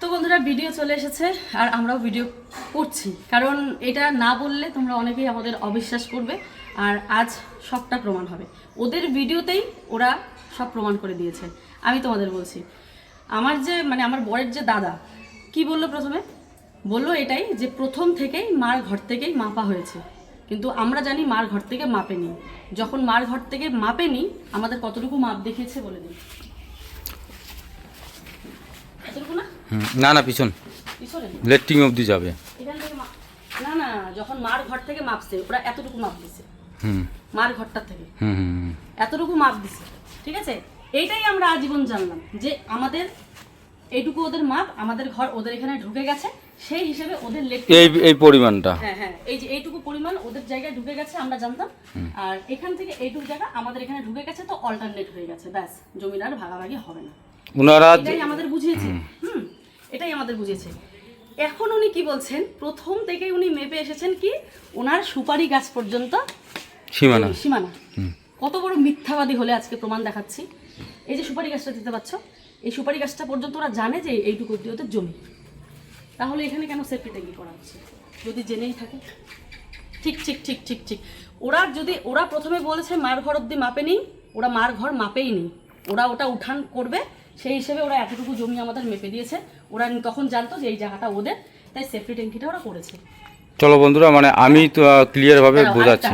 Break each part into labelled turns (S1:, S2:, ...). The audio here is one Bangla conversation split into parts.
S1: তো বন্ধুরা ভিডিও চলে এসেছে আর আমরাও ভিডিও করছি, কারণ এটা না বললে তোমরা অনেকেই আমাদের অবিশ্বাস করবে আর আজ সবটা প্রমাণ হবে। ওদের ভিডিওতেই ওরা সব প্রমাণ করে দিয়েছে। আমি তোমাদের বলছি, আমার বরের যে দাদা কি বললো, প্রথমে বললো এটাই যে প্রথম থেকেই মার ঘর থেকেই মাপা হয়েছে, কিন্তু আমরা জানি মার ঘর থেকে মাপেনি। যখন মার ঘর থেকে মাপেনি আমাদের কতটুকু মাপ দেখিয়েছে বলে দিই।
S2: না না পিছনে লেট্রিং অবধি যাবে।
S1: এখান থেকে না না, যখন মার ঘর থেকে মাপছে ওরা এতটুকু মাপ দিছে, মার ঘরটা থেকে এতটুকু মাপ দিছে, ঠিক আছে। এইটাই আমরা আজীবন জানলাম যে আমাদের এইটুকু ওদের মাপ, আমাদের ঘর ওদের এখানে ঢুকে গেছে, সেই হিসেবে ওদের
S2: এই পরিমাণটা,
S1: হ্যাঁ এই যে এইটুকু পরিমাণ ওদের জায়গায় ঢুকে গেছে আমরা জানতাম, আর এখান থেকে এইটুকু জায়গা আমাদের এখানে ঢুকে গেছে, তো অল্টারনেট হয়ে গেছে, ব্যাস জমির আর ভাগাভাগি হবে না। এটাই আমাদের বুঝিয়েছে, এটাই আমাদের বুঝিয়েছে। এখন উনি কি বলছেন, প্রথম থেকে উনি মেপে এসেছেন কি ওনার সুপারি গাছ পর্যন্ত সীমানা। কত বড় মিথ্যাবাদী হলে আজকে প্রমাণ দেখাচ্ছি। এই যে সুপারি গাছটা দিতে পারছো, এই সুপারি গাছটা পর্যন্ত ওরা জানে যে এইটুকু অব্দি ওদের জমি, তাহলে এখানে কেন সেফটি ট্যাঙ্কি করা হচ্ছে যদি জেনেই থাকে? ঠিক ঠিক ঠিক ঠিক ঠিক ওরা প্রথমে বলেছে মার ঘর অব্দি মাপেনি, ওরা মার ঘর মাপেই নি, ওরা ওটা উঠান করবে, সেই হিসেবে ওরা এতটুকু জমি আমাদের মেপে দিয়েছে। ওরা তখন জানতো যে এই জায়গাটা ওদের, তাই সেফটি ট্যাঙ্কিটা ওরা করেছে।
S2: চলো বন্ধুরা, মানে আমি তো ক্লিয়ার ভাবে বোঝাচ্ছি।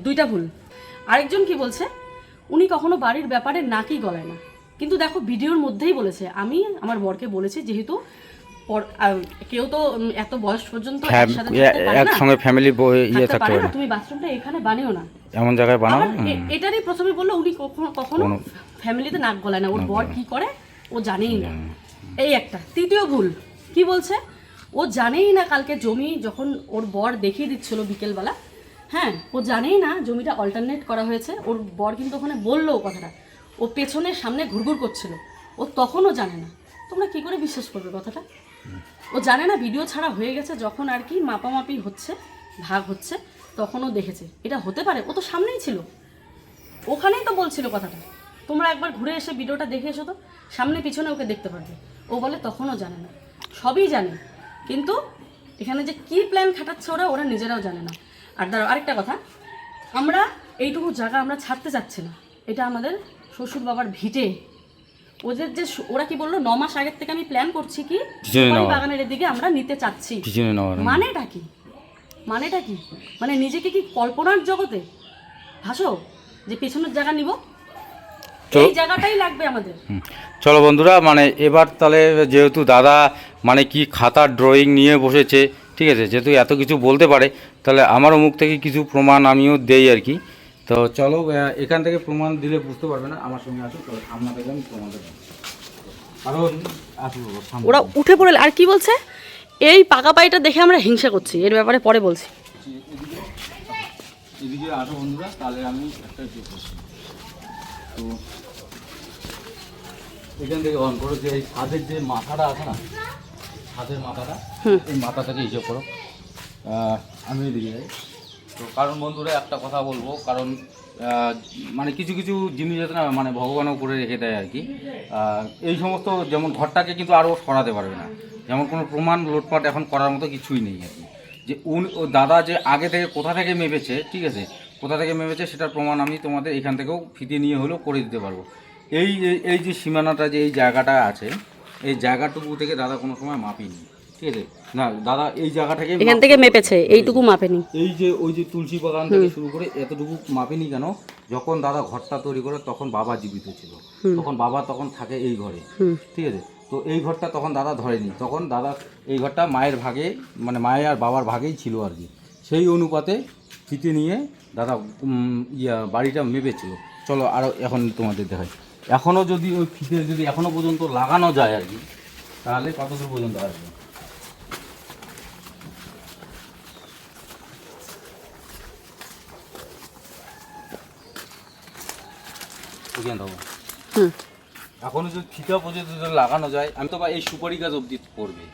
S1: দুইটা ভুল। আরেকজন কি বলছে, উনি কখনো বাড়ির ব্যাপারে নাকি গলায় না, কিন্তু দেখো ভিডিওর মধ্যেই বলেছে আমি আমার বরকে বলেছি, যেহেতু কেউ তো এত বয়স পর্যন্ত
S2: একসঙ্গে ফ্যামিলি ইয়ে থাকতে পারে না,
S1: তুমি বাথরুমটা এখানে বানিও না,
S2: এমন জায়গায় বানাও।
S1: এটারই প্রথমে বললো উনি কখনো ফ্যামিলিতে নাক গলায় না, ওর বর কি করে ও জানেই না, এই একটা। তৃতীয় ভুল কি বলছে, ও জানেই না কালকে জমি যখন ওর বর দেখিয়ে দিচ্ছিল বিকেলবেলা, হ্যাঁ ও জানেই না জমিটা অল্টারনেট করা হয়েছে। ওর বর কিন্তু ওখানে বললো কথাটা, ও পেছনের সামনে ঘুরঘুর করছিল, ও তখনও জানে না। তোমরা কি করে বিশ্বাস করবে কথাটা? ও জানে না, ভিডিও ছাড়া হয়ে গেছে যখন আর কি মাপামাপি হচ্ছে, ভাগ হচ্ছে, তখনও দেখেছে এটা হতে পারে। ও তো সামনেই ছিল, ওখানেই তো বলছিল কথাটা। তোমরা একবার ঘুরে এসে ভিডিওটা দেখে এসো তো, সামনে পিছনে ওকে দেখতে পারবে। ও বলে তখনও জানে না, সবই জানে, কিন্তু এখানে যে কি প্ল্যান খাটাচ্ছে ওরা নিজেরাও জানে না। আর ধরো আরেকটা কথা, আমরা এইটুকু জায়গা আমরা ছাড়তে চাচ্ছি না, এটা আমাদের শ্বশুর বাবার ভিটে। ওদের যে ওরা কি বললো 9 মাস আগের থেকে আমি প্ল্যান করছি কি বাগানের দিকে আমরা নিতে চাচ্ছি, মানেটা কি? মানে নিজেকে কি কল্পনার জগতে ভাসো যে পেছনের জায়গা নিব? এই জায়গাটাই লাগবে আমাদের।
S2: চলো বন্ধুরা, মানে এবার তাহলে যেহেতু দাদা মানে কি খাতার ড্রয়িং নিয়ে বসেছে, ঠিক আছে, যেহেতু এত কিছু বলতে পারে, তাহলে আমারও মুখ থেকে কিছু প্রমাণ আমিও দেই আর কি। তো চলো এখান থেকে প্রমাণ দিলে বুঝতে পারবে না, আমার সঙ্গে আসো, আপনাদের আমি প্রমাণ দেবো। কারণ
S1: ওরা উঠে পড়ে আর কি বলছে, এই পাকা পাইটা দেখে আমরা হিংসা করছি, এর ব্যাপারে পরে বলছি।
S2: এদিকে আসো বন্ধুরা, তাহলে আমি একটা ইয়ে করছি। তো এখান থেকে অন করো যে এই ছাদের যে মাথাটা আছে না, ছাদের মাথাটা, এই মাথাটাকে হিসেব করো। আমি এদিকে যাই। তো কারণ বন্ধুরা একটা কথা বলবো, কারণ মানে কিছু কিছু জিনিস আছে না, মানে ভগবানও করে রেখে দেয় আর কি। এই সমস্ত যেমন ঘরটাকে কিন্তু আরও সরাতে পারবে না, যেমন কোনো প্রমাণ লোটপাট এখন করার মতো কিছুই নেই আর কি। যে ও দাদা যে আগে থেকে কোথা থেকে মেপেছে, ঠিক আছে, কোথা থেকে মেপেছে সেটার প্রমাণ আমি তোমাদের এখান থেকেও ফিতে নিয়ে হলেও করে দিতে পারবো। এই যে সীমানাটা, যে এই জায়গাটা আছে, এই জায়গাটুকু থেকে দাদা কোনো সময় মাপিনি, ঠিক আছে না, দাদা এই জায়গাটাকে
S1: এখান থেকে মেপেছে, এইটুকু মাপেনি।
S2: এই যে ওই যে তুলসী বাগান থেকে শুরু করে এতটুকু মাপেনি কেন? যখন দাদা ঘরটা তৈরি করে তখন বাবা জীবিত ছিল, তখন বাবা তখন থাকে এই ঘরে, ঠিক আছে। তো এই ঘরটা তখন দাদা ধরেনি, তখন দাদা এই ঘরটা মায়ের ভাগে, মানে মায়ের আর বাবার ভাগেই ছিল আর কি। সেই অনুপাতে ফিতে নিয়ে দাদা বাড়িটা মেপেছিল। চলো আরও এখন তোমাদের দেখাই। এখনও যদি ওই ফিতে যদি এখনও পর্যন্ত লাগানো যায় আর কি, তাহলে কতদূর পর্যন্ত আসবে। এখনো যদি ফিতা পর্যন্ত লাগানো যায়, আমি তো বা এই সুপারি গাছ অবধি পড়বে,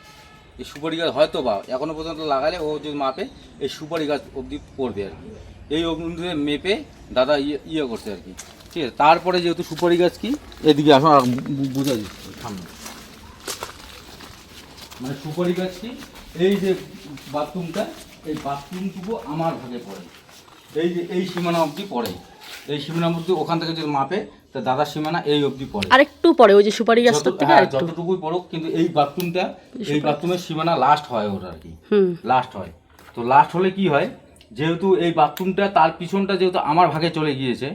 S2: এই সুপারি গাছ হয়তো বা এখনো পর্যন্ত লাগালে ও যদি মাপে এই সুপারি গাছ অবধি পড়বে আর কি। এই অনুযায়ী মেপে দাদা ইয়ে করছে আর কি, ঠিক আছে। তারপরে যেহেতু সুপারি গাছ কি, এদিকে আসো আর বোঝা যাচ্ছে সামনে। মানে সুপারি গাছ কি, এই যে বাথরুমটা, এই বাথরুমটুকু আমার ভাগে পড়ে, এই যে এই সীমানা অবধি পড়ে, এই সীমানা অবধি ওখান থেকে যদি মাপে তা দাদার সীমানা এই অবধি পড়ে,
S1: আরেকটু পরে ওই যে সুপারি গাছটার থেকে আরেকটু
S2: যতটুকুই পড়ুক, কিন্তু এই বাথরুমটা, এই বাথরুমের সীমানা লাস্ট হয় ওর আর কি, লাস্ট হয়। তো লাস্ট হলে কি হয়, যেহেতু এই বাথরুমটা তার পিছনটা যেহেতু আমার ভাগে চলে গিয়েছে,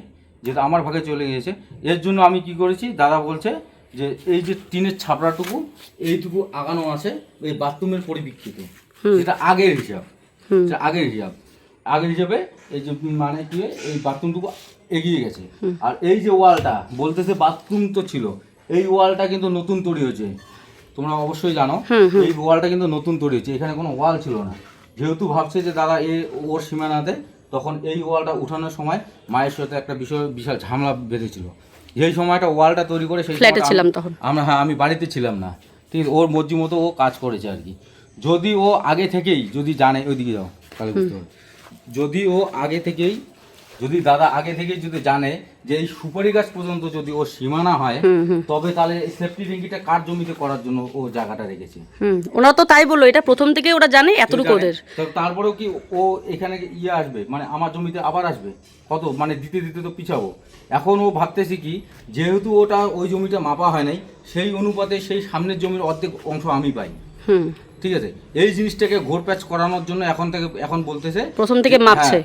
S2: এর জন্য আমি কি করেছি, দাদা বলছে যে এই যে টিনের ছাপড়াটুকু এইটুকু আগানো আছে এই বাথরুমের পরিপ্রেক্ষিতে, যেটা আগের হিসাবে এই যে মানে কি এই বাথরুমটুকু এগিয়ে গেছে। আর এই যে ওয়ালটা বলতেছে বাথরুম তো ছিল, এই ওয়ালটা কিন্তু নতুন তৈরি হয়েছে, তোমরা অবশ্যই জানো এই ওয়ালটা কিন্তু নতুন তৈরি হয়েছে, এখানে কোনো ওয়াল ছিল না। যেহেতু ভাবছে যে দাদা ওর সীমানাতে, তখন এই ওয়ালটা উঠানোর সময় মায়ের সাথে একটা বিশাল ঝামেলা বেঁধেছিল। যেই সময়টা ওয়ালটা তৈরি করে সেই ফ্ল্যাটে ছিলাম তখন আমি বাড়িতে ছিলাম না, ঠিক আছে, ওর মর্জি মতো ও কাজ করেছে আর কি। যদি ও আগে থেকেই যদি জানে, ওইদিকে যাও তাহলে বুঝতে পারবে, যদি দাদা আগে থেকেই যদি জানে যে এই সুপারি গাছ পর্যন্ত যদি ও সীমানা হয়, তবে তাহলে সেফটি ট্যাঙ্কিটা কার জমিতে করার জন্য ও জায়গাটা রেখেছে।
S1: ওরা তো তাই বললো, এটা প্রথম থেকে ওরা জানে এতটুকু ওদের।
S2: তারপরেও কি ও এখানে আসবে, মানে আমার জমিতে আবার আসবে, কত মানে দিতে তো পিছাবো। এখন ও ভাবতেছি কি, যেহেতু ওটা ওই জমিটা মাপা হয় নাই, সেই অনুপাতে সেই সামনের জমির অর্ধেক অংশ আমি পাই, ঠিক আছে। এই জিনিসটাকে ঘোরপ্যাচ করানোর জন্য এখন বলতেছে প্রথম থেকে মাপছে,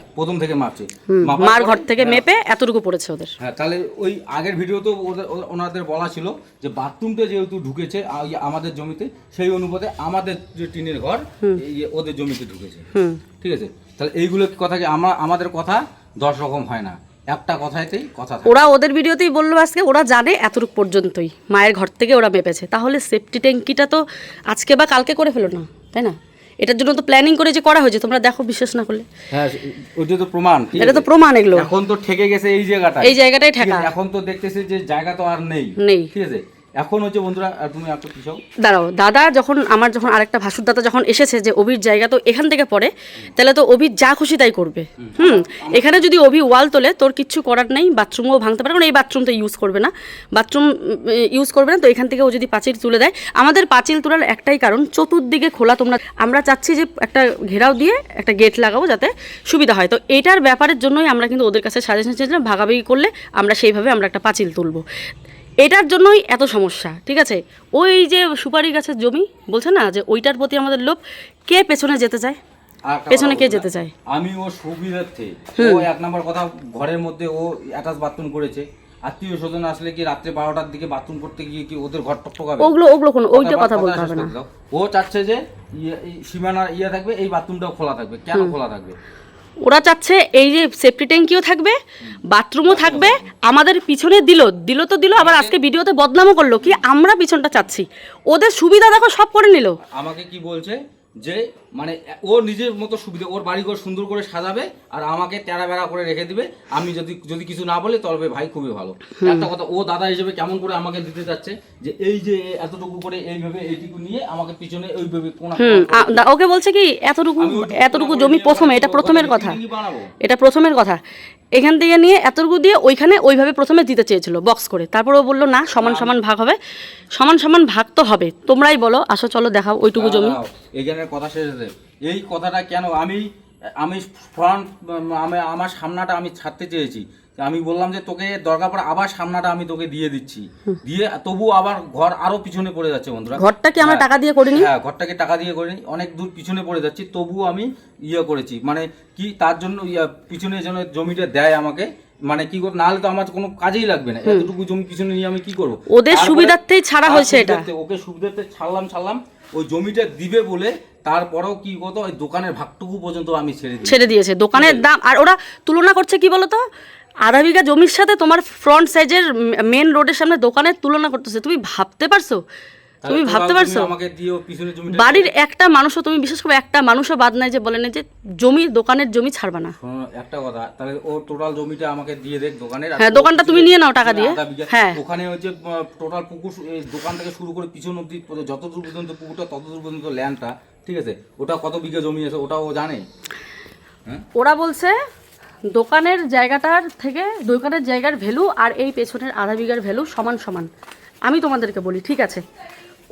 S2: মার ঘর থেকে মেপে এতটুকু পড়েছে ওদের। হ্যাঁ, তাহলে ওই আগের ভিডিওতেও ওনাদের বলা ছিল যে বাথরুমটা যেহেতু ঢুকেছে আমাদের জমিতে, সেই অনুপাতে আমাদের যে টিনের ঘর ওদের জমিতে ঢুকেছে, ঠিক আছে। তাহলে এইগুলো কথা কি আমাদের কথা 10 রকম হয় না, একটা কথাতেই কথা।
S1: ওরা ওদের ভিডিওতেই বললো আজকে ওরা জানে এতটুকু পর্যন্তই মায়ের ঘর থেকে ওরা মেপেছে, তাহলে সেফটি ট্যাঙ্কিটা তো আজকে বা কালকে করে ফেলো না, তাই না? এটার জন্য তো প্ল্যানিং করে যে করা হয়েছে, তোমরা দেখো বিশ্বাস না করলে।
S2: হ্যাঁ, ওইটা তো প্রমাণ,
S1: এটা তো প্রমাণ। এগুলো
S2: এখন তো ঠেকে গেছে এই জায়গাটাই ঠেকা, এখন তো দেখতেছি যে জায়গা তো আর নেই, ঠিক আছে। এখন হচ্ছে বন্ধুরা, তুমি একটু পিছাও, দাঁড়াও।
S1: দাদা যখন আরেকটা ভাসুর দাদা যখন এসেছে যে অভির জায়গা তো এখান থেকে পড়ে, তাহলে তো অভি যা খুশি তাই করবে। এখানে যদি অভি ওয়াল তোলে, তোর কিচ্ছু করার নেই, বাথরুমও ভাঙতে পারে, কারণ এই বাথরুম তো ইউজ করবে না, তো এখান থেকে ও যদি পাঁচিল তুলে দেয়, আমাদের পাঁচিল তোলার একটাই কারণ, চতুর্দিকে খোলা। আমরা চাচ্ছি যে একটা ঘেরাও দিয়ে একটা গেট লাগাবো যাতে সুবিধা হয়। তো এটার ব্যাপারের জন্যই আমরা কিন্তু ওদের কাছে সাজেশন চেয়েছিলাম, ভাগাভাগি করলে আমরা সেইভাবে আমরা একটা পাঁচিল তুলবো। এটার জন্যই এত সমস্যা, ঠিক আছে। ওই যে সুপারি গাছের জমি বলছে না, যে ওইটার প্রতি আমাদের লোভ, কে পেছনে যেতে চায়, পেছনে কে যেতে চায়?
S2: আমি ও সুবিধার্থে ও এক নম্বর কথা, ঘরের মধ্যে ও অ্যাটাচ বাথরুম করেছে, আত্মীয় স্বজন আসলে কি রাত্রে 12টার দিকে বাথরুম করতে গিয়ে কি ওদের ঘর টকটকাবে?
S1: ওগুলো কোনো ওইটা কথা বলতে হবে না।
S2: ও চাচ্ছে যে সীমানা থাকবে, এই বাথরুমটাও খোলা থাকবে। কেন খোলা থাকবে?
S1: ওরা চাচ্ছে এই যে সেফটি ট্যাঙ্কিও থাকবে, বাথরুমও থাকবে, আমাদের পিছনে দিল তো দিল, আবার আজকে ভিডিওতে বদনামও করলো কি আমরা পিছনটা চাচ্ছি। ওদের সুবিধা দেখো, সব করে নিল।
S2: আমাকে কি বলছে যে মানে ও নিজের মতো সুবিধা, ওর বাড়িঘর সুন্দর করে সাজাবে আর আমাকে তেড়া বেড়া করে রেখে দিবে, আমি যদি কিছু না বলে তবে ভাই খুবই ভালো। একটা কথা, ও দাদা হিসেবে কেমন করে আমাকে দিতে চাচ্ছে যে এই যে এতটুকু করে এইভাবে এইটুকু নিয়ে আমাকে পিছনে ওইভাবে
S1: ওকে বলছে কি এতটুকু জমি প্রথমে, এটা প্রথমের কথা, এখান থেকে নিয়ে এতটুকু দিয়ে ওইখানে ওইভাবে প্রথমে দিতে চেয়েছিল বক্স করে, তারপর ও বললো না সমান সমান ভাগ হবে, সমান ভাগ তো হবে, তোমরাই বলো, আসো চলো দেখাও ওইটুকু জমি।
S2: এইখানের কথা শেষ, এই কথাটা কেন আমি ফ্রন্ট আমার সামনাটা আমি ছাড়তে চেয়েছি, আমি বললাম যে তোকে দরকার পড়ে আবার সামনাটা আমি তোকে দিয়ে দিচ্ছি, দিয়ে তবু আবার ঘর আরো পিছনে পড়ে যাচ্ছে বন্ধুরা।
S1: ঘরটা কি আমরা টাকা দিয়ে করিনি?
S2: হ্যাঁ, ঘরটাকে টাকা দিয়ে করিনি, অনেক দূর পিছনে পড়ে যাচ্ছি, তবু আমি করেছি, মানে কি তার জন্য পিছনে যেন জমিটা দেয় আমাকে, মানে কি করে, নাহলে তো আমার কোনো কাজেই লাগবে না, এতটুকু জমি পিছনে নিয়ে আমি কি করবো?
S1: ওদের সুবিধার্থেই ছাড়া হয়েছে এটা,
S2: ওকে সুবিধার্থে ছাড়লাম, ওই জমিটা দিবে বলে তারপরেও কি কত ওই দোকানের ভাগটুকু পর্যন্ত আমি ছেড়ে দিয়েছে, দোকানের দাম।
S1: আর ওরা তুলনা করছে কি বলতো, আধা বিঘা জমির সাথে তোমার ফ্রন্ট সাইজের মেন রোডের সামনে দোকানের তুলনা করতেছে। তুমি ভাবতে পারছো? বাড়ির একটা মানুষও, তুমি বিশেষ করে একটা মানুষও বাদ নাই যে বলে না যে দোকানের জমি ছাড়বা না।
S2: একটা কথা, তাহলে ও টোটাল জমিটা আমাকে দিয়ে দেখ দোকানের।
S1: হ্যাঁ, দোকানটা তুমি নিয়ে নাও টাকা দিয়ে। হ্যাঁ,
S2: ওখানে হচ্ছে টোটাল পুকুর, দোকান থেকে শুরু করে পিছন অব্দি যতদূর পর্যন্ত পুকুরটা ততদূর পর্যন্ত ল্যান্ডটা, ঠিক আছে, ওটা কত বিঘা জমি আছে ওটা ও জানে।
S1: ওরা বলছে দোকানের জায়গাটার থেকে দোকানের জায়গার ভ্যালু আর এই পেছনের আধা বিঘার ভ্যালু সমান। আমি তোমাদেরকে বলি, ঠিক আছে,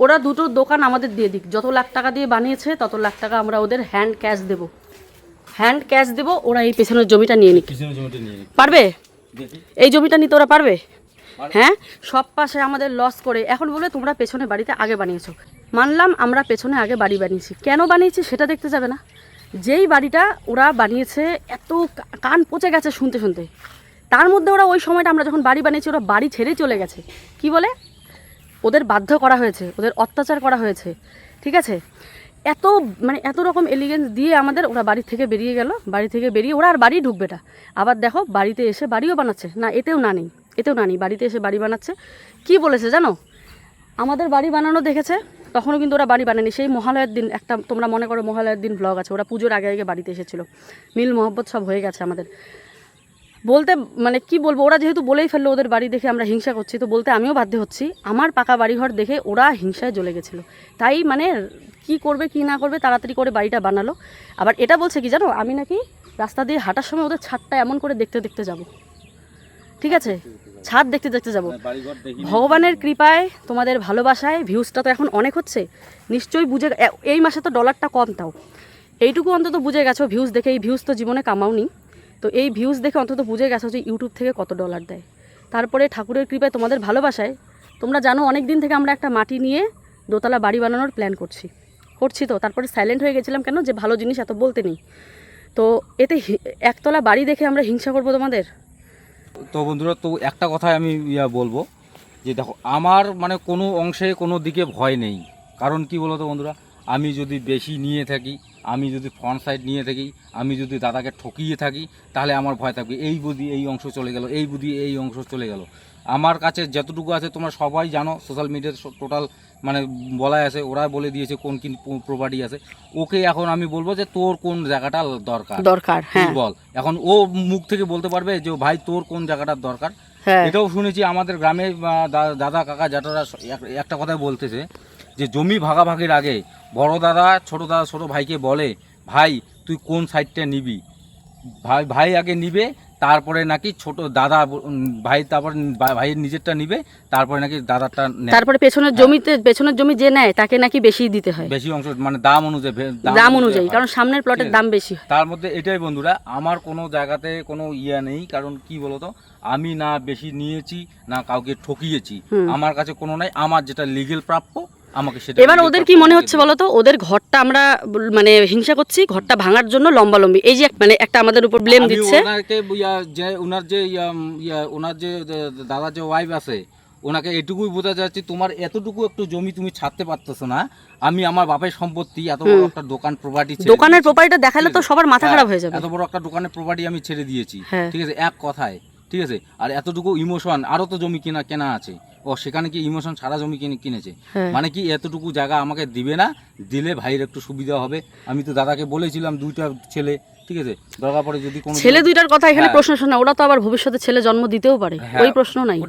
S1: ওরা দুটো দোকান আমাদের দিয়ে দিক, যত লাখ টাকা দিয়ে বানিয়েছে তত লাখ টাকা আমরা ওদের হ্যান্ড ক্যাশ দেবো, হ্যান্ড ক্যাশ দেবো, ওরা এই পেছনের জমিটা নিয়ে নিক। পারবে এই জমিটা নিতে ওরা পারবে? হ্যাঁ, সব পাশে আমাদের লস করে এখন বলে তোমরা পেছনে বাড়িতে আগে বানিয়েছো। মানলাম আমরা পেছনে আগে বাড়ি বানিয়েছি, কেন বানিয়েছি সেটা দেখতে যাবে না? যেই বাড়িটা ওরা বানিয়েছে এত কান পচে গেছে শুনতে শুনতে, তার মধ্যে ওরা ওই সময়টা আমরা যখন বাড়ি বানিয়েছি ওরা বাড়ি ছেড়েই চলে গেছে। কি বলে? ওদের বাধ্য করা হয়েছে, ওদের অত্যাচার করা হয়েছে, ঠিক আছে? এত মানে এত রকম এলিগেন্স দিয়ে আমাদের ওরা বাড়ি থেকে বেরিয়ে গেল, বাড়ি থেকে বেরিয়ে ওরা আর বাড়ি ঢুকবে না। আবার দেখো বাড়িতে এসে বাড়িও বানাচ্ছে না, এতেও না নেই, এতেও না নেই, বাড়িতে এসে বাড়ি বানাচ্ছে। কি বলেছে জানো? আমাদের বাড়ি বানানো দেখেছে, তখনও কিন্তু ওরা বাড়ি বানায়নি। সেই মহালয়ের দিন একটা, তোমরা মনে করো মহালয়ের দিন ব্লগ আছে, ওরা পুজোর আগে আগে বাড়িতে এসেছিলো, মিল মহব্বত সব হয়ে গেছে আমাদের। বলতে মানে কি বলবো, ওরা যেহেতু বলেই ফেললো ওদের বাড়ি দেখে আমরা হিংসা করছি, তো বলতে আমিও বাধ্য হচ্ছি। আমার পাকা বাড়িঘর দেখে ওরা হিংসায় জ্বলে গেছিলো, তাই মানে কি করবে কি না করবে তাড়াতাড়ি করে বাড়িটা বানালো। আবার এটা বলছে কি জানো, আমি নাকি রাস্তা দিয়ে হাঁটার সময় ওদের ছাদটা এমন করে দেখতে দেখতে যাব, ঠিক আছে? ছাদ দেখতে দেখতে যাব। ভগবানের কৃপায় তোমাদের ভালোবাসায় ভিউজটা তো এখন অনেক হচ্ছে, নিশ্চয়ই বুঝে, এই মাসে তো ডলারটা কম, তাও এইটুকু অন্তত বুঝে গেছো ভিউজ দেখে। এই ভিউজ তো জীবনে কামাওনি, তো এই ভিউজ দেখে অন্তত বুঝে গেছো যে ইউটিউব থেকে কত ডলার দেয়। তারপরে ঠাকুরের কৃপায় তোমাদের ভালোবাসায়, তোমরা জানো অনেক দিন থেকে আমরা একটা মাটি নিয়ে দোতলা বাড়ি বানানোর প্ল্যান করছি তো তারপরে সাইলেন্ট হয়ে গেছিলাম কেন, যে ভালো জিনিস এত বলতে নেই। তো এতে একতলা বাড়ি দেখে আমরা হিংসা করবো তোমাদের?
S2: তো বন্ধুরা, তো একটা কথাই আমি বলবো যে দেখো, আমার মানে কোনো অংশে কোনো দিকে ভয় নেই। কারণ কি বলো তো বন্ধুরা, আমি যদি বেশি নিয়ে থাকি, আমি যদি ফ্রন্ট সাইড নিয়ে থাকি, আমি যদি দাদাকে ঠকিয়ে থাকি, তাহলে আমার ভয় থাকবে এই বুদ্ধি এই অংশ চলে গেল, এই বুদ্ধি এই অংশ চলে গেল। আমার কাছে যতটুকু আছে তোমরা সবাই জানো, সোশ্যাল মিডিয়াতে টোটাল মানে বলাই আছে, ওরা বলে দিয়েছে কোন কি প্রপার্টি আছে। ওকে এখন আমি বলবো যে তোর কোন জায়গাটা দরকার, হ্যাঁ বল। এখন ও মুখ থেকে বলতে পারবে যে ভাই তোর কোন জায়গাটার দরকার। এটাও শুনেছি আমাদের গ্রামে দাদা কাকা জ্যাঠারা একটা কথাই বলতেছে যে জমি ভাগাভাগির আগে বড় দাদা ছোট ভাইকে বলে, ভাই তুই কোন সাইডটা নিবি, ভাই আগে নিবে, তারপরে নাকি ছোট দাদা ভাই, তারপর ভাইয়ের নিজেরটা নিবে, তারপরে নাকি দাদারটা নেয়।
S1: তারপরে পেছনের জমিতে, পেছনের জমি যে নেয় তাকে নাকি বেশি দিতে হয়,
S2: বেশি অংশ মানে দাম অনুযায়ী,
S1: কারণ সামনের প্লটের দাম বেশি।
S2: তার মধ্যে এটাই বন্ধুরা, আমার কোনো জায়গাতে কোনো ইয়া নেই। কারণ কি বলতো, আমি না বেশি নিয়েছি না কাউকে ঠকিয়েছি, আমার কাছে কোনো নাই। আমার যেটা লিগ্যাল প্রাপ্য আমাকে সেটা। এবার
S1: ওদের কি মনে হচ্ছে বলো তো, ওদের ঘরটা আমরা মানে হিংসা করছি, ঘরটা ভাঙার জন্য লম্বালম্বি, এই যে মানে একটা আমাদের উপর ব্লেম দিচ্ছে।
S2: ওনার যে দাদা যে ওয়াইফ আছে, ওনাকে এটুকুই বোঝা যাচ্ছে, তোমার এতটুকু একটু জমি তুমি ছাড়তে পারতেছো না। আমি আমার বাপের সম্পত্তি, এত বড় একটা দোকান প্রপার্টি,
S1: দোকানের প্রপার্টিটা দেখালে তো সবার মাথা খারাপ হয়ে যাবে।
S2: এত বড় একটা দোকানের প্রপার্টি আমি ছেড়ে দিয়েছি, ঠিক আছে, এক কথায়, ঠিক আছে। আর এতটুকু ইমোশন, আরো তো জমি কেনা আছে, ও সেখানে কি ইমোশন সারা জমি কিনেছে, মানে কি এতটুকু জায়গা আমাকে দিবে না, দিলে ভাইয়ের একটু সুবিধা হবে। আমি তো দাদাকে বলেছিলাম দুইটা ছেলে, ঠিক আছে, দরকার পড়ে যদি কোনো
S1: ছেলে দুইটার কথা এখানে প্রশ্ন শোনা, ওরা তো আবার ভবিষ্যতে ছেলে জন্ম দিতেও পারে, ওই প্রশ্ন নাই।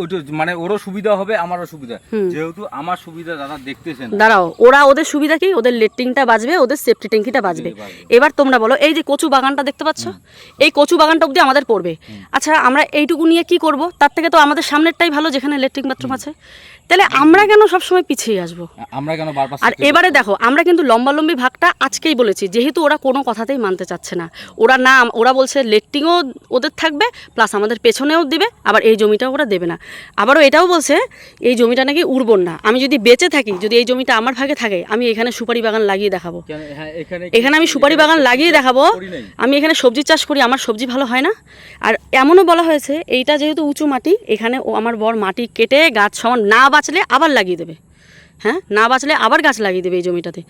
S2: ওটা মানে ওরও সুবিধা হবে আমারও সুবিধা, যেহেতু আমার সুবিধা দাদা দেখতেছেন।
S1: দাঁড়াও, ওদের সুবিধা কি, ওদের লেট্রিনটা বাজবে, ওদের সেফটি ট্যাঙ্কিটা বাজবে। এবার তোমরা বলো, এই যে কচু বাগানটা দেখতে পাচ্ছ, এই কচু বাগানটা অবধি আমাদের পড়বে। আচ্ছা, আমরা এইটুকু নিয়ে কি করব? তার থেকে তো আমাদের সামনেরটাই ভালো, যেখানে লেট্রিন বাথরুম আছে। তাহলে আমরা কেন সবসময় পিছিয়ে আসবো?
S2: আমরা কেন বারবার?
S1: আর এবারে দেখো, আমরা কিন্তু লম্বালম্বি ভাগটা আজকেই বলেছি, যেহেতু ওরা কোনো কথাতেই মানতে চাচ্ছে না। ওরা বলছে লেট্রিনও ওদের থাকবে, প্লাস আমাদের পেছনেও দিবে, আবার এই জমিটাও ওরা দেবে না। আবারও এটাও বলছে এই জমিটা নাকি উর্বর না। আমি যদি বেঁচে থাকি, যদি এই জমিটা আমার ভাগে থাকে, আমি এখানে সুপারি বাগান লাগিয়ে দেখাবো। এখানে আমি সুপারি বাগান লাগিয়ে দেখাবো। আমি এখানে সবজি চাষ করি, আমার সবজি ভালো হয় না। আর এমনও বলা হয়েছে, এইটা যেহেতু উঁচু মাটি, এখানে আমার বর মাটি কেটে গাছ সমান না বাঁচলে আবার লাগিয়ে দেবে। হ্যাঁ, না বাঁচলে আবার গাছ লাগিয়ে দেবে এই জমিটাতে।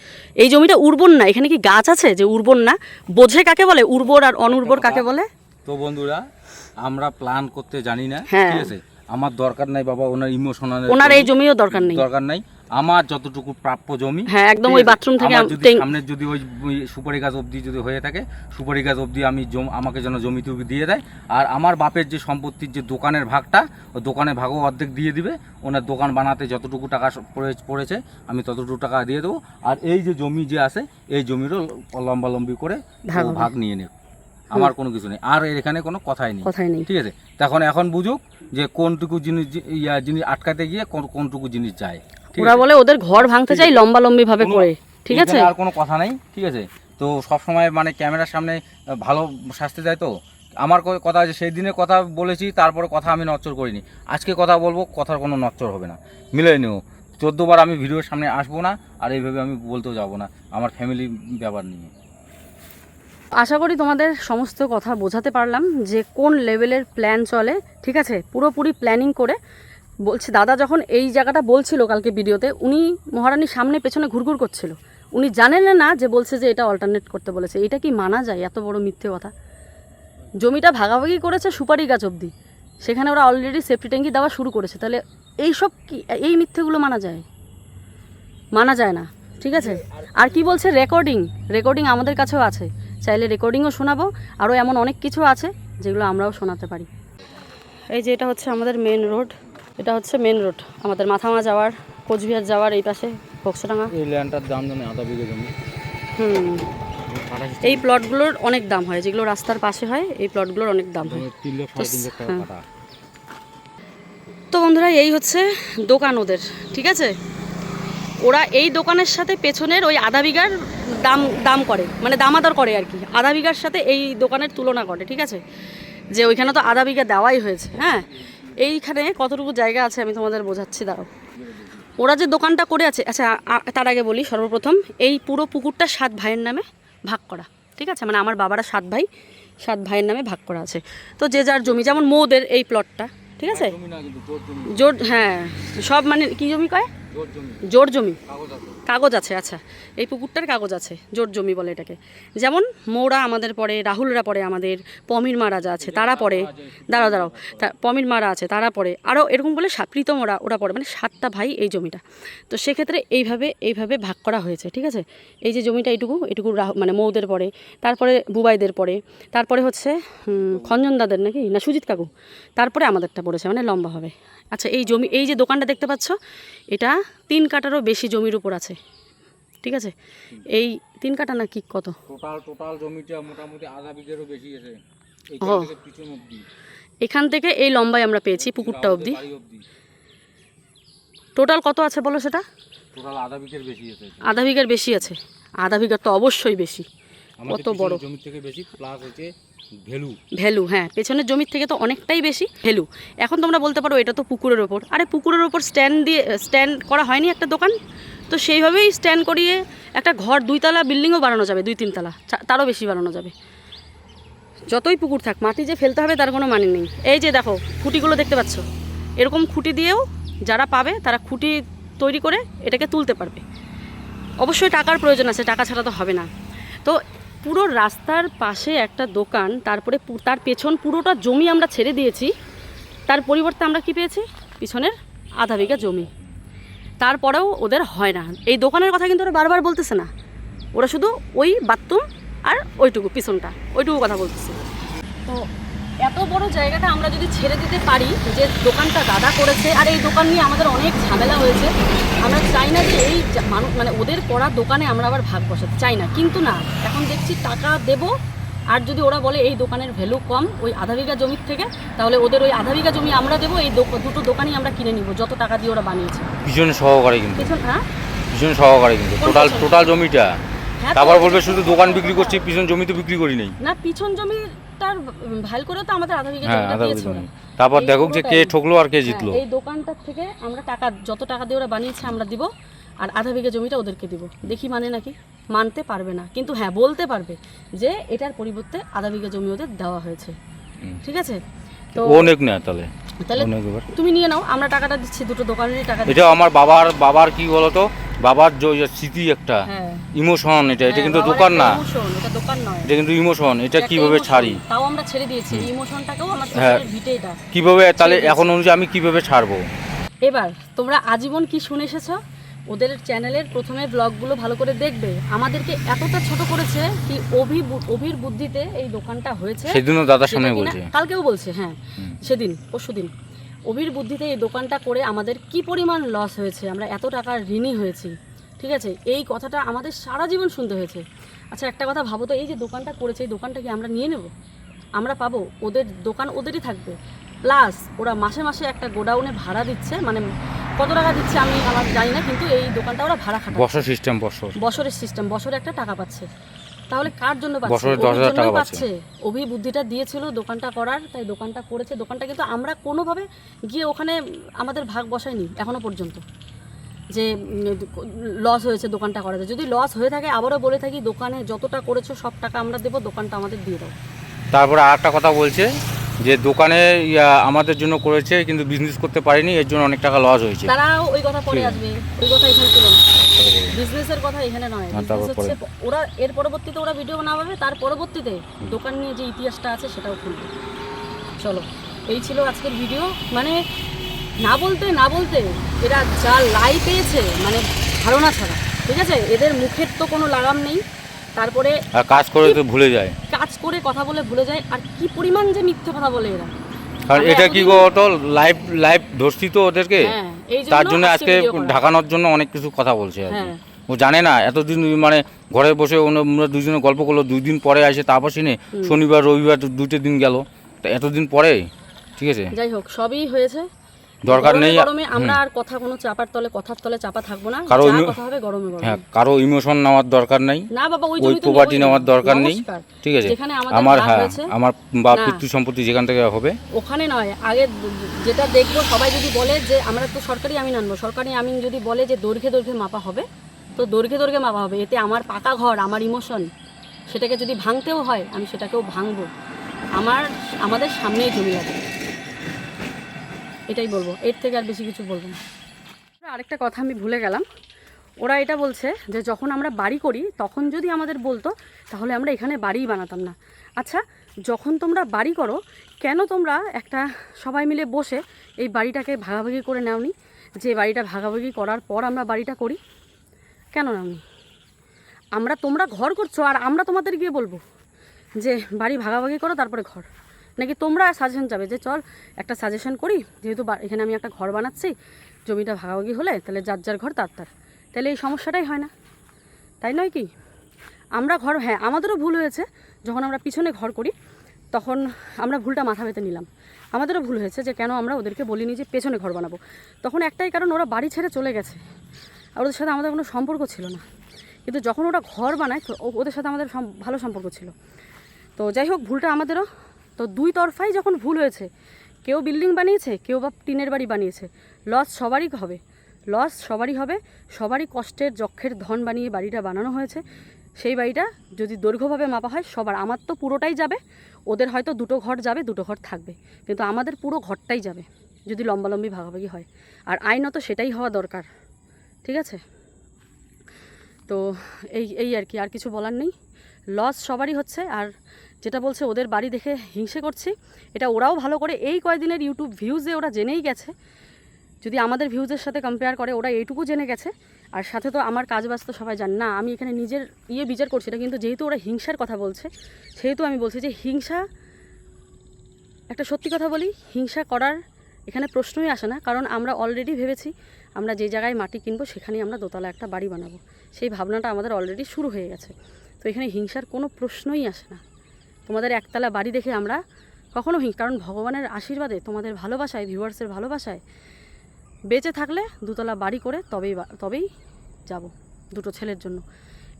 S1: এই জমিটা উর্বর না, এখানে কি গাছ আছে যে উর্বর না? বোঝে কাকে বলে উর্বর আর অনুর্বর কাকে বলে।
S2: তো বন্ধুরা, আমরা প্ল্যান করতে জানি না, ঠিক আছে, আমার দরকার নাই বাবা ওনার ইমোশনাল,
S1: ওনার এই জমিও দরকার নাই।
S2: আমার যতটুকু প্রাপ্য জমি,
S1: হ্যাঁ একদম ওই বাথরুম থেকে
S2: সামনে যদি ওই সুপারি গাছ অবধি যদি হয়ে থাকে, সুপারি গাছ অবধি আমি আমাকে যেন জমি টুবি দিয়ে দেয়। আর আমার বাপের যে সম্পত্তির যে দোকানের ভাগটা, ওই দোকানের ভাগও অর্ধেক দিয়ে দিবে। ওনার দোকান বানাতে যতটুকু টাকা পড়েছে আমি ততটুকু টাকা দিয়ে দেবো। আর এই যে জমি যে আছে, এই জমিরও লম্বালম্বি করে ভাগ নিয়ে নেব, আমার কোনো কিছু নেই। আর এখানে কোনো কথাই নেই, ঠিক আছে। এখন বুঝুক যে কোনটুকু জিনিস আটকাতে গিয়ে কোনটুকু জিনিস যায়।
S1: ওরা বলে ওদের ঘর ভাঙতে চাই লম্বালম্বি ভাবে করে, ঠিক আছে?
S2: আর কোনো কথা নাই, ঠিক আছে? তো সব সময় মানে ক্যামেরার সামনে ভালো শাস্তি দেয়। তো আমার কথা আছে, সেই দিনের কথা বলেছি, তারপরে কথা আমি নচ্চর করিনি। আজকে কথা বলবো, কথার কোনো নচ্চর হবে না, মিলে নিও। 14 বার আমি ভিডিওর সামনে আসবো না, আর এইভাবে আমি বলতেও যাবো না আমার ফ্যামিলি ব্যাপার নিয়ে।
S1: আশা করি তোমাদের সমস্ত কথা বোঝাতে পারলাম যে কোন লেভেলের প্ল্যান চলে, ঠিক আছে? পুরোপুরি প্ল্যানিং করে বলছে। দাদা যখন এই জায়গাটা বলছিল কালকে ভিডিওতে, উনি মহারানীর সামনে পেছনে ঘুরঘুর করছিল, উনি জানেন না যে বলছে যে এটা অল্টারনেট করতে বলেছে। এটা কি মানা যায়? এত বড় মিথ্যে কথা। জমিটা ভাগাভাগি করেছে সুপারি গাছ অবধি, সেখানে ওরা অলরেডি সেফটি ট্যাঙ্কি দেওয়া শুরু করেছে। তাহলে এইসব কি, এই মিথ্যেগুলো মানা যায়? মানা যায় না, ঠিক আছে? আর কি বলছে, রেকর্ডিং আমাদের কাছেও আছে, চাইলে রেকর্ডিংও শোনাবো। আরও এমন অনেক কিছু আছে যেগুলো আমরাও শোনাতে পারি। এই যে এটা হচ্ছে আমাদের মেন রোড, এটা হচ্ছে মেন রোড আমাদের মাথামা যাওয়ার, কোচবিহার যাওয়ার। এই পাশে বক্সডাঙ্গা।
S2: এই ল্যান্ডটার দাম জানে আধা বিঘে জমি।
S1: এই প্লটগুলোর অনেক দাম হয়, যেগুলো রাস্তার পাশে হয়, এই প্লটগুলোর অনেক দাম হয়।
S2: 3 লাখ 3.5 লাখ টাকা কাটা।
S1: তো বন্ধুরা, এই হচ্ছে দোকান ওদের, ঠিক আছে? ওরা এই দোকানের সাথে পেছনের ওই আধা বিঘার দাম করে, মানে দামাদর করে আর কি, আধা বিঘার সাথে এই দোকানের তুলনা করে, ঠিক আছে? যে ওইখানে তো আধা বিঘা দেওয়াই হয়েছে। হ্যাঁ, এইখানে কতটুকু জায়গা আছে আমি তোমাদের বোঝাচ্ছি, দাঁড়াও। ওরা যে দোকানটা করে আছে, আচ্ছা তার আগে বলি, সর্বপ্রথম এই পুরো পুকুরটা 7 ভাইয়ের নামে ভাগ করা, ঠিক আছে? মানে আমার বাবারা 7 ভাই, 7 ভাইয়ের নামে ভাগ করা আছে। তো যে যার জমি, যেমন মৌদের এই প্লটটা, ঠিক আছে? জোর, হ্যাঁ, সব মানে কি জমি কয়, জোর জমি, কাগজ আছে। আচ্ছা, এই পুকুরটার কাগজ আছে, জোর জমি বলে এটাকে। যেমন মৌরা আমাদের পড়ে, রাহুলরা পড়ে, আমাদের পমির মারা আছে তারা পড়ে, দাঁড়াও পমির মারা আছে তারা পড়ে, আরও এরকম বলে প্রীতম ওরা পড়ে, মানে 7টা ভাই এই জমিটা। তো সেক্ষেত্রে এইভাবে ভাগ করা হয়েছে, ঠিক আছে? এই যে জমিটা এইটুকু মানে মৌদের পড়ে, তারপরে বুবাইদের পড়ে, তারপরে হচ্ছে খঞ্জনদাদের নাকি না সুজিত কাকু, তারপরে আমাদেরটা পড়েছে, মানে লম্বা হবে। আচ্ছা, এই জমি, এই যে দোকানটা দেখতে পাচ্ছ, এটা 3 কাঠারও বেশি জমির উপর আছে, ঠিক আছে? এই 3 কাঠা না কি কত,
S2: টোটাল জমিটা মোটামুটি আধা বিঘেরও বেশি আছে।
S1: এখান থেকে এই লম্বায় আমরা পেয়েছি পুকুরটা অবধি। টোটাল কত আছে বলো সেটা?
S2: টোটাল আধা বিঘের বেশি আছে।
S1: আধা বিঘার বেশি আছে, আধা বিঘার তো অবশ্যই বেশি। কত বড়
S2: জমি থেকে বেশি, প্লাস হচ্ছে
S1: ভ্যালু, হ্যাঁ, পেছনের জমির থেকে তো অনেকটাই বেশি ভ্যালু। এখন তোমরা বলতে পারো এটা তো পুকুরের ওপর, আরে পুকুরের ওপর স্ট্যান্ড করা হয়নি একটা দোকান? তো সেইভাবেই স্ট্যান্ড করিয়ে একটা ঘর 2 তলা বিল্ডিংও বানানো যাবে, 2-3 তলা, তারও বেশি বানানো যাবে। যতই পুকুর থাক, মাটি যে ফেলতে হবে তার কোনো মানে নেই। এই যে দেখো খুঁটিগুলো দেখতে পাচ্ছ, এরকম খুঁটি দিয়েও যারা পাবে তারা খুঁটি তৈরি করে এটাকে তুলতে পারবে। অবশ্যই টাকার প্রয়োজন আছে, টাকা ছাড়া তো হবে না। তো পুরো রাস্তার পাশে একটা দোকান, তারপরে তার পেছন পুরোটা জমি আমরা ছেড়ে দিয়েছি, তার পরিবর্তে আমরা কি পেয়েছি? পিছনের আধা বিঘা জমি। তারপরেও ওদের হয় না। এই দোকানের কথা কিন্তু ওরা বারবার বলতেছে না, ওরা শুধু ওই বাথরুম আর ওইটুকু পিছনটা, ওইটুকু কথা বলতেছে। তো এত বড় জায়গাটা আমরা যদি ছেড়ে দিতে পারি, যে দোকানটা দাদা করেছে, আর এই দোকান নিয়ে আমাদের অনেক ঝামেলা হয়েছে, আমরা চাই না যে এই মানুষ মানে ওদের করা দোকানে আমরা আবার ভাগ বসাতে চাই না। কিন্তু না, এখন দেখছি টাকা দেব, আর যদি ওরা বলে এই দোকানের ভ্যালু কম ওই আধা বিঘা জমির থেকে, তাহলে ওদের ওই আধা বিঘা জমি আমরা দেবো, এই দুটো দোকানই আমরা কিনে নিব, যত টাকা দিয়ে ওরা বানিয়েছে।
S2: পিছনে সহকারে কিন্তু,
S1: হ্যাঁ,
S2: পিছনে সহকারে কিন্তু টোটাল জমিটা। তারপর বলবে শুধু দোকান বিক্রি করছি, পিছন জমি তো বিক্রি করি নাই।
S1: না, পিছন জমিটার ভ্যাল করে তো আমাদের আধা বিঘা জমিটা দিয়েছে।
S2: তারপর দেখো যে কে ঠকলো আর কে জিতলো।
S1: এই দোকানটার থেকে আমরা টাকা, যত টাকা দিয়ে ওরা বানিয়েছে আমরা দিব, আর আধা বিঘা জমিটা ওদেরকে দিব। দেখি মানে নাকি, মানতে পারবে না, কিন্তু হ্যাঁ বলতে পারবে যে এটার পরিবর্তে আধা বিঘা জমি ওদের দেওয়া হয়েছে, ঠিক আছে? তো
S2: অনেক না, তাহলে
S1: তুমি নিয়ে নাও, আমরা টাকাটা দিচ্ছি, দুটো দোকানেরই টাকা।
S2: এটা আমার বাবার কি বলতো, বাবার স্মৃতি একটা, ইমোশন। এটা কিন্তু দোকান না,
S1: এটা দোকান নয়,
S2: এটা কিন্তু ইমোশন। এটা কিভাবে ছাড়ি?
S1: তাও আমরা ছেড়ে দিয়েছি ইমোশনটাকেও, আমার ভিটে এটা
S2: কিভাবে, তাহলে এখন অনুযায়ী আমি কিভাবে ছাড়বো?
S1: এবার তোমরা আজীবন কি শুনে এসেছো, ওদের চ্যানেলের প্রথমে ব্লগগুলো ভালো করে দেখবে। আমাদেরকে এতটা ছোট করেছে কি, অভির বুদ্ধিতে এই দোকানটা হয়েছে।
S2: সেদিনও দাদার সামনে বলছে,
S1: কালকেও বলছে, হ্যাঁ সেদিন পরশুদিন, অভির বুদ্ধিতে এই দোকানটা করে আমাদের কি পরিমাণ লস হয়েছে, আমরা এত টাকার ঋণী হয়েছি, ঠিক আছে? এই কথাটা আমাদের সারা জীবন শুনতে হয়েছে। আচ্ছা একটা কথা ভাবো তো, এই যে দোকানটা করেছে, এই দোকানটা কি আমরা নিয়ে নেব? আমরা পাবো? ওদের দোকান ওদেরই থাকবে, প্লাস ওরা মাসে মাসে একটা গোডাউনে ভাড়া দিচ্ছে, মানে কত টাকা দিচ্ছে আমি আমার জানি না, কিন্তু এই দোকানটা ওরা ভাড়া খাটায়।
S2: বছর সিস্টেম,
S1: বছরের সিস্টেম, বছরে একটা টাকা পাচ্ছে। তাহলে কার জন্য পাচ্ছে?
S2: বছরে 10,000 টাকা পাচ্ছে।
S1: অভি বুদ্ধিটা দিয়েছিল দোকানটা করার, তাই দোকানটা করেছে। দোকানটা কিন্তু আমরা কোনোভাবে গিয়ে ওখানে আমাদের ভাগ বসাইনি এখনো পর্যন্ত যে লস হয়েছে দোকানটা করাতে। যদি লস হয়ে থাকে আবারও বলে থাকি, দোকানে যতটা করেছো সব টাকা আমরা দেবো, দোকানটা আমাদের দিয়ে দাও।
S2: তারপরে আর একটা কথা বলছে যে দোকানে আমাদের জন্য করেছে কিন্তু বিজনেস করতে পারেনি, এর জন্য অনেক টাকা লস হয়েছে।
S1: তারাও ওই কথা পরে আসবে, ওই কথা এখানে ছিল না। বিজনেসের কথা এখানে নয়, বিজনেস হচ্ছে ওরা এর পরবর্তীতে ওরা ভিডিও বানাবে, তার পরবর্তীতে দোকান নিয়ে যে ইতিহাসটা আছে সেটাও খুলবে। চলো, এই ছিল আজকের ভিডিও। মানে না বলতে এরা যা লাই পেয়েছে, মানে ধারণা ছাড়া, ঠিক আছে? এদের মুখের তো কোনো লাগাম নেই। তারপরে
S2: কাজ করে তো ভুলে যায়,
S1: কাজ করে কথা বলে ভুলে যায়। আর কি পরিমাণ যে মিথ্যে কথা বলে এরা।
S2: আর এটা কি গো, তো লাইভ ধরছি তো ওদেরকে, তার জন্য আজকে ঢাকানোর জন্য অনেক কিছু কথা বলছে আর কি। ও জানে না এতদিন মানে ঘরে বসে আমরা দুজনে গল্প করলো, 2 দিন পরে আসে তাপসী নে, শনিবার রবিবার 2টা দিন গেল, তো এতদিন পরে, ঠিক আছে?
S1: যাই হোক, সবই হয়েছে,
S2: দরকার নেই।
S1: গরমে আমরা আর কথা কোনো কথার তলে চাপা থাকবো না। কথা হবে গরমে। হ্যাঁ,
S2: কারো ইমোশন নেওয়ার দরকার নাই,
S1: না বাবা, ওই
S2: প্রপার্টি নেওয়ার দরকার নেই, ঠিক আছে? আমার বা পিতৃ সম্পত্তি যেখান থেকে হবে
S1: ওখানে নয়। আগে যেটা দেখবো, সবাই যদি বলে যে আমরা তো সরকারি আমিন আনবো, সরকারি আমিন যদি বলে যে দৈর্ঘ্যে মাপা হবে, তো দৈর্ঘ্যে মাপা হবে। এতে আমার পাকা ঘর, আমার ইমোশন, সেটাকে যদি ভাঙতেও হয় আমি সেটাকেও ভাঙবো। আমাদের সামনেই জমি লাগবে, এটাই বলবো, এর থেকে আর বেশি কিছু বলবো না। আরেকটা কথা আমি ভুলে গেলাম, ওরা এটা বলছে যে যখন আমরা বাড়ি করি তখন যদি আমাদের বলতো তাহলে আমরা এখানে বাড়িই বানাতাম না। আচ্ছা, যখন তোমরা বাড়ি করো কেন তোমরা একটা সবাই মিলে বসে এই বাড়িটাকে ভাগাভাগি করে নাওনি? যে বাড়িটা ভাগাভাগি করার পর আমরা বাড়িটা করি, কেন নাওনি? তোমরা ঘর করছো আর আমরা তোমাদের গিয়ে বলবো যে বাড়ি ভাগাভাগি করো তারপরে ঘর, নাকি তোমরা সাজেশন যাবে যে চল একটা সাজেশন করি, যেহেতু এখানে আমি একটা ঘর বানাচ্ছি, জমিটা ভাগাভাগি হলে তাহলে যার ঘর তার, তাহলে এই সমস্যাটাই হয় না, তাই নয় কি? আমরা ঘর, হ্যাঁ আমাদেরও ভুল হয়েছে, যখন আমরা পিছনে ঘর করি তখন আমরা ভুলটা মাথা পেতে নিলাম। আমাদেরও ভুল হয়েছে যে কেন আমরা ওদেরকে বলিনি যে পেছনে ঘর বানাবো। তখন একটাই কারণ, ওরা বাড়ি ছেড়ে চলে গেছে আর ওদের সাথে আমাদের কোনো সম্পর্ক ছিল না। কিন্তু যখন ওরা ঘর বানায় ওদের সাথে আমাদের ভালো সম্পর্ক ছিল। তো যাই হোক, ভুলটা আমাদেরও। তো দুই তরফাই যখন ভুল হয়েছে, কেউ বিল্ডিং বানিয়েছে, কেউ বা টিনের বাড়ি বানিয়েছে, লস সবারই হবে, সবারই কষ্টের যক্ষের ধন বানিয়ে বাড়িটা বানানো হয়েছে। সেই বাড়িটা যদি দৈর্ঘ্যভাবে মাপা হয় সবার, আমার তো পুরোটাই যাবে, ওদের হয়তো 2টো ঘর যাবে, 2টো ঘর থাকবে, কিন্তু আমাদের পুরো ঘরটাই যাবে যদি লম্বালম্বি ভাগাভাগি হয়। আর আইনত সেটাই হওয়া দরকার, ঠিক আছে? তো এই আর কি, আর কিছু বলার নেই। লস সবারই হচ্ছে। আর যেটা বলছে ওদের বাড়ি দেখে হিংসে করছি, এটা ওরাও ভালো করে এই কয়েকদিনের ইউটিউব ভিউজে ওরা জেনেই গেছে। যদি আমাদের ভিউজের সাথে কম্পেয়ার করে, ওরা এইটুকু জেনে গেছে। আর সাথে তো আমার কাজ বাজ তো সবাই জানে না, আমি এখানে নিজের বিচার করছি না, কিন্তু যেহেতু ওরা হিংসার কথা বলছে সেহেতু আমি বলছি যে হিংসা, একটা সত্যি কথা বলি, হিংসা করার এখানে প্রশ্নই আসে না। কারণ আমরা অলরেডি ভেবেছি আমরা যে জায়গায় মাটি কিনবো সেখানেই আমরা দোতলা একটা বাড়ি বানাবো, সেই ভাবনাটা আমাদের অলরেডি শুরু হয়ে গেছে। তো এখানে হিংসার কোনো প্রশ্নই আসে না। তোমাদের একতলা বাড়ি দেখে আমরা কখনো কারণ ভগবানের আশীর্বাদে, তোমাদের ভালোবাসায়, ভিউয়ার্সের ভালোবাসায় বেঁচে থাকলে 2তলা বাড়ি করে তবেই যাব 2টো ছেলের জন্য।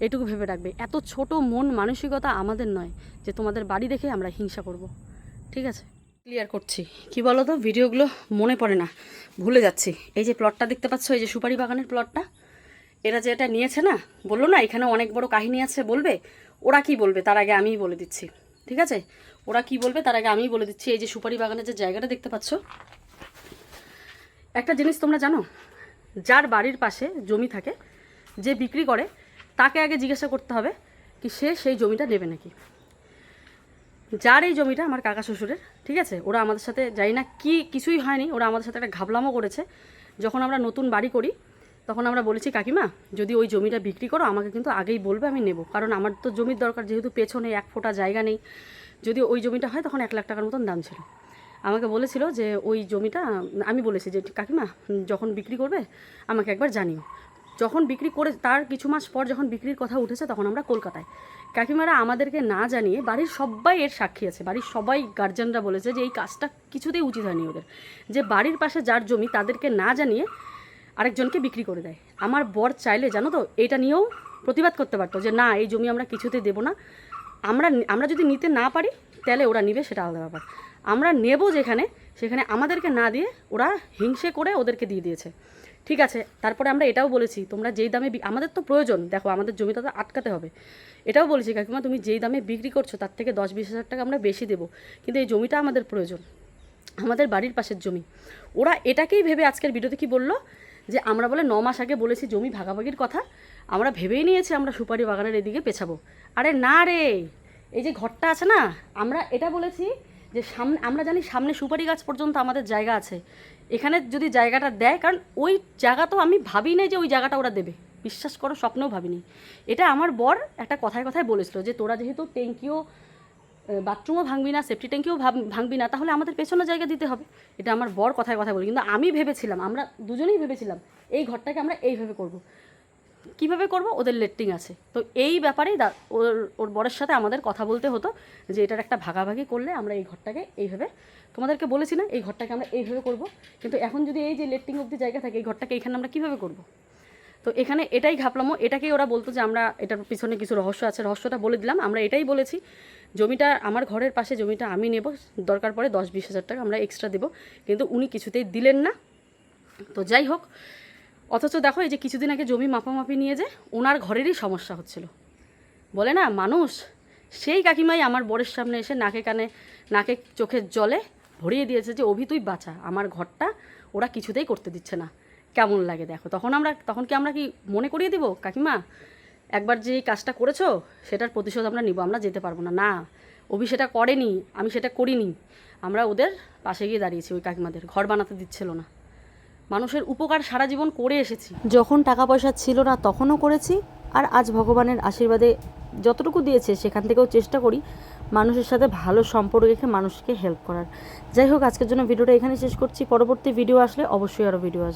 S1: এটুকু ভেবে রাখবে। এত ছোট মন মানসিকতা আমাদের নয় যে তোমাদের বাড়ি দেখে আমরা হিংসা করব, ঠিক আছে? ক্লিয়ার করছি, কি বলো তো, ভিডিওগুলো মনে পড়ে না, ভুলে যাচ্ছি। এই যে প্লটটা দেখতে পাচ্ছ, এই যে সুপারি বাগানের প্লটটা, এরা যে এটা নিয়েছে না, বললো না এখানে অনেক বড় কাহিনী আছে, বলবে। ওরা কি বলবে তার আগে আমিই বলে দিচ্ছি, ঠিক আছে? ওরা কি বলবে তার আগে আমিই বলে দিচ্ছি। এই যে সুপারি বাগানের যে জায়গাটা দেখতে পাচ্ছ, একটা জিনিস তোমরা জানো, যার বাড়ির পাশে জমি থাকে, যে বিক্রি করে, তাকে আগে জিজ্ঞাসা করতে হবে কি সে সেই জমিটা নেবে নাকি। যার এই জমিটা আমার কাকা শ্বশুরের, ঠিক আছে? ওরা আমাদের সাথে, যাই না কি কিছুই হয়নি, ওরা আমাদের সাথে একটা ঘাবলামও করেছে। যখন আমরা নতুন বাড়ি করি তখন আমরা বলেছি কাকিমা যদি ওই জমিটা বিক্রি করো আমাকে কিন্তু আগেই বলবে, আমি নেব। কারণ আমার তো জমির দরকার, যেহেতু পেছনে 1 ফোঁটা জায়গা নেই। যদি ওই জমিটা হয় তখন 1 লাখ টাকার মতন দাম ছিল। আমাকে বলেছিল যে ওই জমিটা, আমি বলেছি যে কাকিমা যখন বিক্রি করবে আমাকে একবার জানিও। যখন বিক্রি করে তার কিছু মাস পর যখন বিক্রির কথা উঠেছে তখন আমরা কলকাতায়, কাকিমারা আমাদেরকে না জানিয়ে, বাড়ির সবাই এর সাক্ষী আছে, বাড়ির সবাই গার্জেনরা বলেছে যে এই কাজটা কিছুতেই উচিত হয়নি ওদের, যে বাড়ির পাশে যার জমি তাদেরকে না জানিয়ে আরেকজনকে বিক্রি করে দেয়। আমার বর চাইলে জানো তো এটা নিয়েও প্রতিবাদ করতে পারতো যে না এই জমি আমরা কিছুতে দেবো না, আমরা যদি নিতে না পারি তাহলে ওরা নিবে, সেটা আলাদা ব্যাপার। আমরা নেব যেখানে সেখানে আমাদেরকে না দিয়ে ওরা হিংসে করে ওদেরকে দিয়ে দিয়েছে। ঠিক আছে, তারপরে আমরা এটাও বলেছি তোমরা যেই দামে আমাদের তো প্রয়োজন, দেখো আমাদের জমিটা তো আটকাতে হবে, এটাও বলেছি কাকিমা তুমি যেই দামে বিক্রি করছো তার থেকে 10-20 হাজার টাকা আমরা বেশি দেবো, কিন্তু এই জমিটা আমাদের প্রয়োজন, আমাদের বাড়ির পাশের জমি। ওরা এটাকেই ভেবে আজকের ভিডিওতে কি বললো যে আমরা বলে 9 মাস আগে বলেছি জমি ভাগাভাগির কথা, আমরা ভেবেই নিয়েছি আমরা সুপারি বাগানের এদিকে পেছাবো। আরে না রে, এই যে ঘরটা আছে না, আমরা এটা বলেছি যে সামনে, আমরা জানি সামনে সুপারি গাছ পর্যন্ত আমাদের জায়গা আছে, এখানে যদি জায়গাটা দেয়, কারণ ওই জায়গা তো আমি ভাবি নাই যে ওই জায়গাটা ওরা দেবে, বিশ্বাস করো স্বপ্নেও ভাবিনি। এটা আমার বর একটা কথায় কথায় বলেছিল যে তোরা যেহেতু ট্যাঙ্কিও বাথরুমও ভাঙবি না, সেফটি ট্যাঙ্কিও ভাঙবি না, তাহলে আমাদের পেছনে জায়গা দিতে হবে। এটা আমার বর কথায় কথায় বলি, কিন্তু আমি ভেবেছিলাম, আমরা দুজনেই ভেবেছিলাম এই ঘরটাকে আমরা এইভাবে করব। কিভাবে করব, ওদের লেট্রিন আছে তো এই ব্যাপারেই ওর বরের সাথে আমাদের কথা বলতে হতো যে এটার একটা ভাগাভাগি করলে আমরা এই ঘরটাকে এইভাবে, তোমাদেরকে বলেছি না এই ঘরটাকে আমরা এইভাবে করব, কিন্তু এখন যদি এই যে লেট্রিন অবধি জায়গা থাকে এই ঘরটাকে এখানে আমরা কীভাবে করব। তো এখানে এটাই ঘাপলামো, এটাকেই ওরা বলতো যে আমরা এটার পিছনে কিছু রহস্য আছে, রহস্যটা বলে দিলাম। আমরা এটাই বলেছি জমিটা আমার ঘরের পাশে, জমিটা আমি নেব, দরকার পড়ে 10-20 হাজার টাকা আমরা এক্সট্রা দেবো, কিন্তু উনি কিছুতেই দিলেন না। তো যাই হোক, অথচ দেখো এই যে কিছুদিন আগে জমি মাপামাপি নিয়ে যে ওনার ঘরেরই সমস্যা হচ্ছিল, বলে না মানুষ, সেই কাকিমাই আমার বরের সামনে এসে নাকে চোখের জলে ভরিয়ে দিয়েছে যে অভি তুই বাঁচা, আমার ঘরটা ওরা কিছুতেই করতে দিচ্ছে না। কেমন লাগে দেখো, তখন কি আমরা কি মনে করিয়ে দিব কাকিমা একবার যে কাজটা করেছো সেটার প্রতিশোধ আমরা নিব, আমরা যেতে পারবো না, না অভি সেটা করেনি, আমি সেটা করিনি, আমরা ওদের পাশে গিয়ে দাঁড়িয়েছি, ওই কাকিমাদের ঘর বানাতে দিচ্ছিল না। মানুষের উপকার সারা জীবন করে এসেছি, যখন টাকা পয়সা ছিল না তখনও করেছি, আর আজ ভগবানের আশীর্বাদে যতটুকু দিয়েছে সেখান থেকেও চেষ্টা করি মানুষের সাথে ভালো সম্পর্ক রেখে মানুষকে হেল্প করার। যাই হোক, আজকের জন্য ভিডিওটা এখানে শেষ করছি, পরবর্তী ভিডিও আসলে অবশ্যই আরও ভিডিও আসবে।